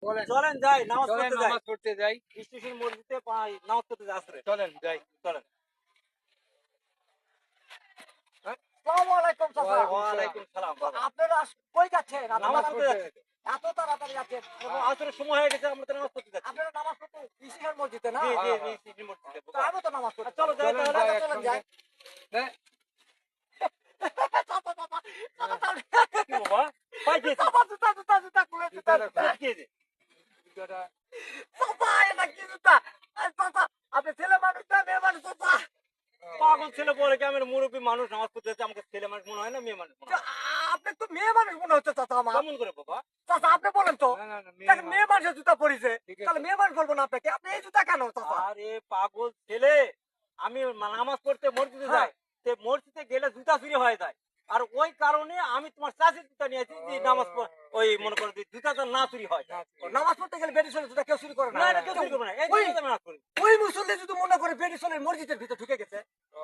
চলেন যাই নামাজ চলেন পড়তে যাই, নামাজ পড়তে যাই। স্টেশন মসজিদে নামাজ পড়তে যাই আসরে। চলেন যাই। চলেন। আসসালামু আলাইকুম চাচা। ওয়ালাইকুম সালাম বাবা। আপনারা কই যাচ্ছেন? নামাজ পড়তে যাচ্ছি তো। এত তাড়াতাড়ি যাচ্ছেন? আসরের সময় হয়ে গেছে, আমরা তো নামাজ পড়তে যাচ্ছি। আপনারা নামাজ পড়তে ইসিহার মসজিদে না? জি জি হ্যাঁ, জি হ্যাঁ। স্টেশন মসজিদে তো বাবা। আমি তো নামাজ পড়তে চলো যাই চলেন তাহলে। যাই চলেন যাই। একসঙ্গে। হ্যাঁ, কি বাবা? পাই গেছি। জুতা খুলে জুতাটা খুলে। কি হয়েছে? জুতাটা চাচা, এটা কি জুতা? চাচা, আপনি ছেলে মানুষ না মেয়ে মানুষ চাচা? পাগল ছেলে বলে কি আমি মুরব্বী মানুষ নামাজ পড়তে যাচ্ছি, আমাকে ছেলে মানুষ মনে হয় না মেয়ে মানুষ মনে হয়? আপনি তো মেয়ে মানুষ মনে হচ্ছে চাচা আমার। কেমন করে বাবা? চাচা আপনি বলেন তো, না, না, না, মেয়ে দেখেন, মেয়ে মানুষের জুতা পরিছে, ঠিক আছে। তাহলে মেয়ে মানুষ বলবো না আপনাকে? আপনি এই জুতা কেন চাচা? আরে পাগল ছেলে, আমি নামাজ পড়তে মসজিদে যাই, সে মসজিদে গেলে জুতা চুরি হয়ে যায়, আর ওই কারণে আমি তোমার চাষির জুতা নিয়েছি যে নামাজ ওই মনে করো যে জুতাটা না চুরি হয়। নামাজ পড়তে গেলে বেডিসনের জুতা কেউ চুরি করে না। না এটা কেউ চুরি করবে না, এই জন্য তো আমি নামাজ পড়ি। ওই মুসল্লি যদি মনে করে বেডিসনের মসজিদের ভিতরে ঢুকে গেছে,